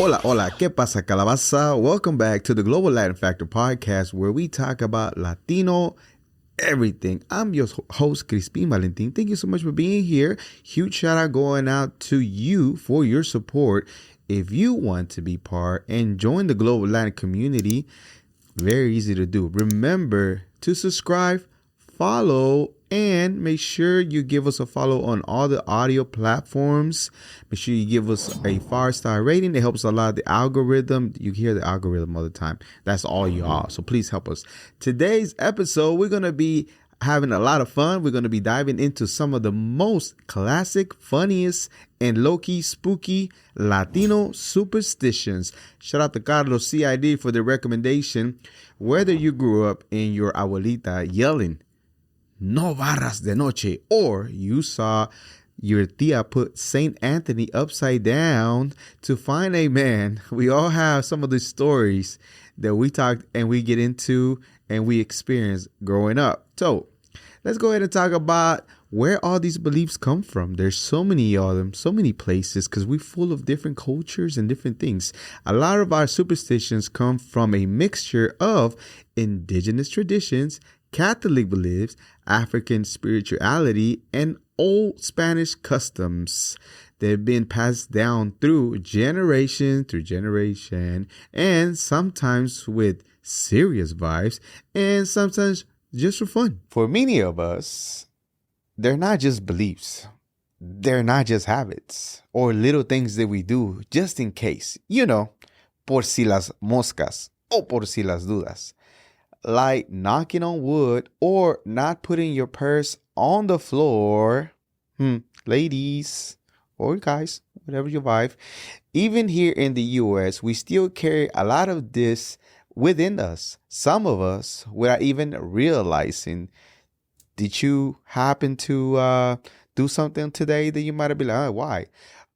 Hola, hola, ¿qué pasa, calabaza? Welcome back to the Global Latin Factor podcast, where we talk about Latino everything. I'm your host, Crispin Valentin. Thank you so much for being here. Huge shout out going out to you for your support. If you want to be part and join the Global Latin community, very easy to do. Remember to subscribe, follow, and make sure you give us a follow on all the audio platforms. Make sure you give us a 5-star rating. It helps a lot. The algorithm, you hear the algorithm all the time. That's all y'all. So please help us. Today's episode, we're going to be having a lot of fun. We're going to be diving into some of the most classic, funniest, and low-key spooky Latino superstitions. Shout out to Carlos CID for the recommendation. Whether you grew up in your abuelita yelling, "No barras de noche," or you saw your tia put Saint Anthony upside down to find a man, we all have some of the stories that we talk and we get into and we experience growing up. So let's go ahead and talk about where all these beliefs come from. There's so many of them, so many places, because we're full of different cultures and different things. A lot of our superstitions come from a mixture of indigenous traditions, Catholic beliefs, African spirituality, and old Spanish customs. They've been passed down through generation, and sometimes with serious vibes, and sometimes just for fun. For many of us, they're not just beliefs. They're not just habits or little things that we do just in case. You know, por si las moscas o por si las dudas. Like knocking on wood or not putting your purse on the floor. Ladies or guys, whatever your vibe. Even here in the U.S., we still carry a lot of this within us. Some of us without even realizing. Did you happen to do something today that you might have been like, oh, why?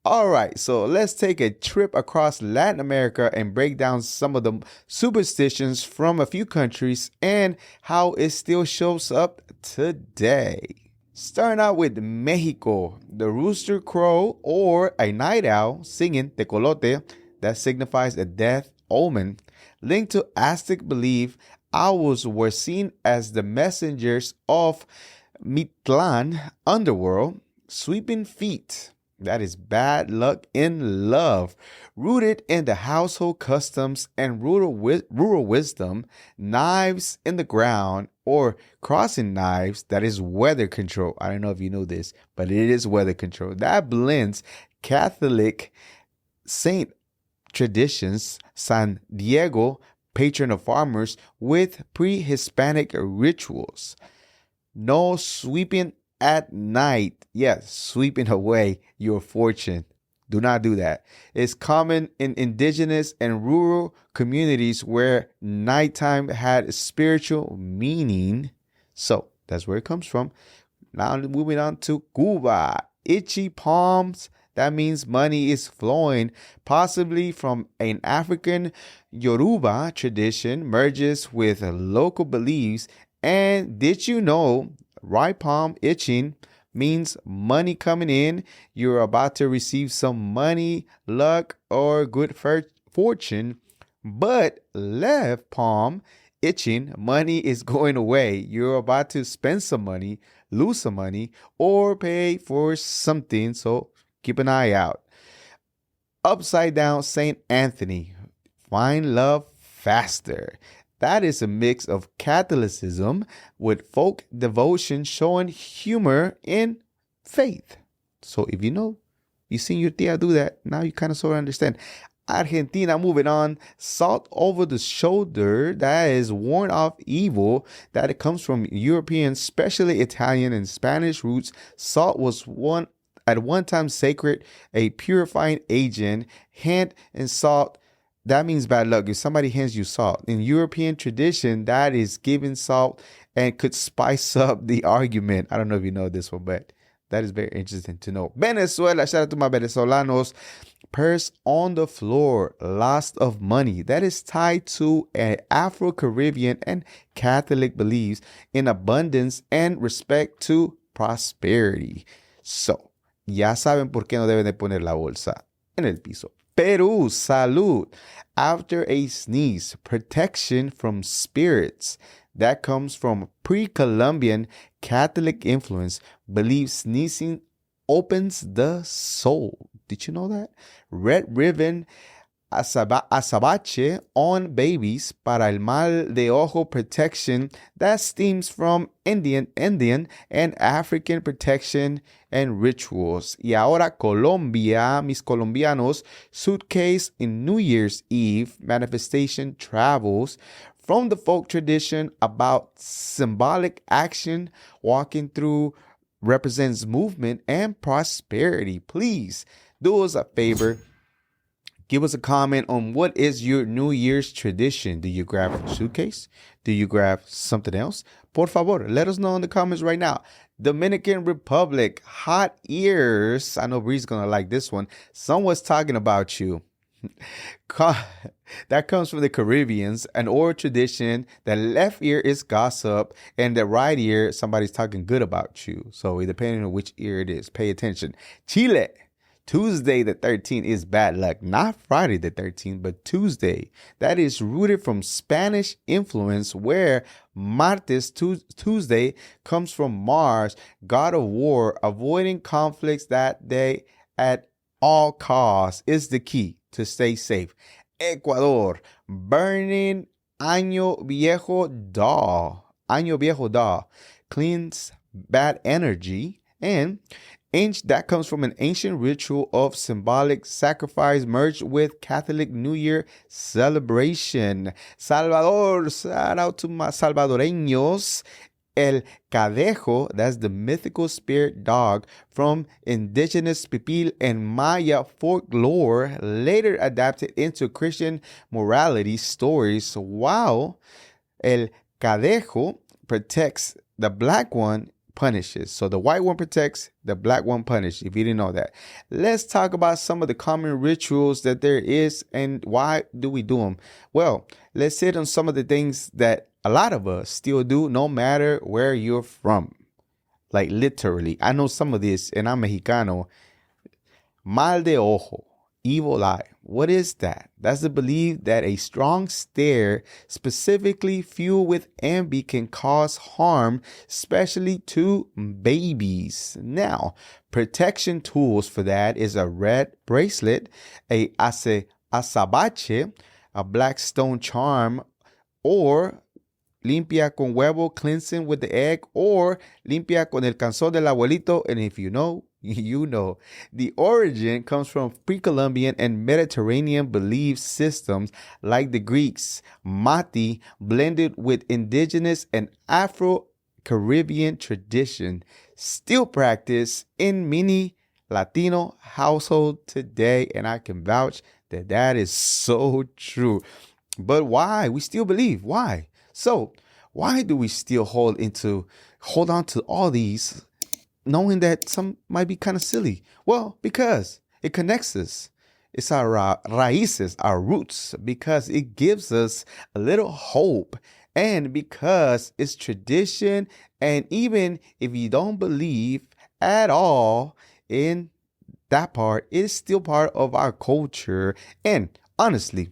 All right, so let's take a trip across Latin America and break down some of the superstitions from a few countries and how it still shows up today. Starting out with Mexico, the rooster crow or a night owl singing tecolote, that signifies a death omen. Linked to Aztec belief, owls were seen as the messengers of Mictlan underworld, sweeping feet. That is bad luck in love. Rooted in the household customs and rural wisdom, knives in the ground or crossing knives, that is weather control. I don't know if you know this, but it is weather control. That blends Catholic saint traditions, San Diego, patron of farmers, with pre-Hispanic rituals. No sweeping at night. Yes, sweeping away your fortune. Do not do that. It's common in indigenous and rural communities where nighttime had spiritual meaning. So that's where it comes from. Now moving on to Cuba. Itchy palms. That means money is flowing, possibly from an African Yoruba tradition, merges with local beliefs. And did you know right palm itching means money coming in? You're about to receive some money, luck, or good fortune. But left palm itching, money is going away. You're about to spend some money, lose some money, or pay for something. So keep an eye out. Upside down Saint Anthony. Find love faster. That is a mix of Catholicism with folk devotion showing humor in faith. So if you seen your tia do that, now you kind of sort of understand. Argentina, moving on, salt over the shoulder, that is warn off evil, that it comes from European, especially Italian and Spanish roots. Salt was at one time sacred, a purifying agent. Hand and salt, that means bad luck. If somebody hands you salt, in European tradition, that is giving salt and could spice up the argument. I don't know if you know this one, but that is very interesting to know. Venezuela, shout out to my Venezolanos. Purse on the floor, loss of money. That is tied to an Afro-Caribbean and Catholic beliefs in abundance and respect to prosperity. So, ya saben por qué no deben de poner la bolsa en el piso. Peru, salud. After a sneeze, protection from spirits. That comes from pre-Columbian Catholic influence. Believes sneezing opens the soul. Did you know that? Red ribbon azabache on babies para el mal de ojo protection. That stems from Indian and African protection and rituals. Y ahora Colombia, mis colombianos, suitcase in New Year's Eve manifestation travels from the folk tradition about symbolic action. Walking through represents movement and prosperity. Please do us a favor. Give us a comment on what is your New Year's tradition. Do you grab a suitcase? Do you grab something else? Por favor, let us know in the comments right now. Dominican Republic, hot ears. I know Bree's going to like this one. Someone's talking about you. That comes from the Caribbeans, an oral tradition. The left ear is gossip and the right ear, somebody's talking good about you. So depending on which ear it is, pay attention. Chile. Tuesday the 13th is bad luck. Not Friday the 13th, but Tuesday. That is rooted from Spanish influence where Martes, Tuesday, comes from Mars, god of war. Avoiding conflicts that day at all costs is the key to stay safe. Ecuador, burning Año Viejo doll. Año Viejo doll cleans bad energy. And that comes from an ancient ritual of symbolic sacrifice merged with Catholic New Year celebration. Salvador, shout out to my Salvadoreños. El Cadejo, that's the mythical spirit dog from indigenous Pipil and Maya folklore, later adapted into Christian morality stories. While El Cadejo protects, the black one punishes. So the white one protects, the black one punishes, if you didn't know that. Let's talk about some of the common rituals that there is and why do we do them. Well, let's hit on some of the things that a lot of us still do no matter where you're from. Like literally, I know some of this and I'm Mexicano. Mal de Ojo, evil eye. What is that? That's the belief that a strong stare, specifically fueled with envy, can cause harm, especially to babies. Now, protection tools for that is a red bracelet, a azabache, a black stone charm, or limpia con huevo, cleansing with the egg, or limpia con el calzón del abuelito. And if you know, you know. The origin comes from pre-Columbian and Mediterranean belief systems like the Greeks. Mati blended with indigenous and Afro-Caribbean tradition, still practiced in many Latino households today. And I can vouch that that is so true. But why? We still believe. Why? So why do we still hold on to all these, knowing that some might be kind of silly? Well, because it connects us. It's our raíces, our roots, because it gives us a little hope, and because it's tradition. And even if you don't believe at all in that part, it's still part of our culture. And honestly,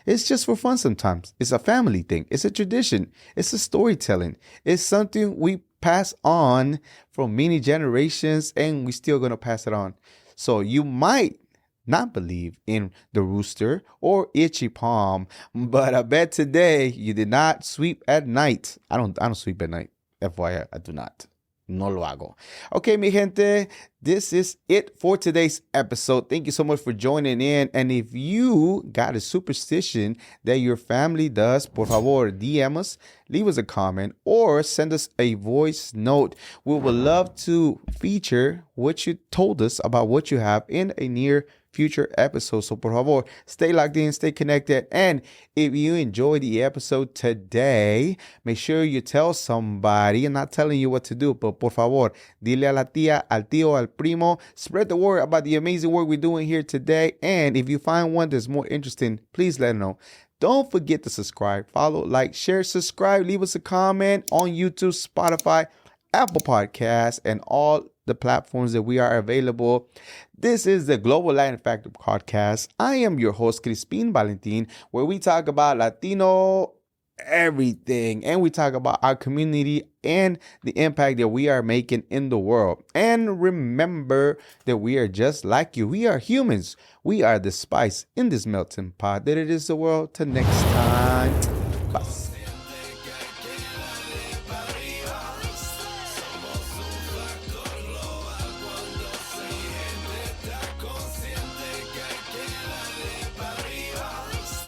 it's just for fun sometimes. It's a family thing. It's a tradition. It's a storytelling. It's something we pass on from many generations, and we're still going to pass it on. So you might not believe in the rooster or itchy palm, but I bet today you did not sweep at night. I don't sweep at night. FYI, I do not. No lo hago. Okay, mi gente, this is it for today's episode. Thank you so much for joining in. And if you got a superstition that your family does, por favor, DM us, leave us a comment, or send us a voice note. We would love to feature what you told us about what you have in a near future episode. So por favor, stay locked in, stay connected. And if you enjoyed the episode today, make sure you tell somebody. I'm not telling you what to do, but por favor, dile a la tía, al tío, al primo. Spread the word about the amazing work we're doing here today. And if you find one that's more interesting, please let them know. Don't forget to subscribe, follow, like, share, subscribe, leave us a comment on YouTube, Spotify, Apple Podcasts, and all the platforms that we are available. This is the Global Latin Factor Podcast. I am your host, Crispin Valentin, where we talk about Latino everything, and we talk about our community and the impact that we are making in the world. And remember that we are just like you. We are humans. We are the spice in this melting pot that it is the world. Till next time.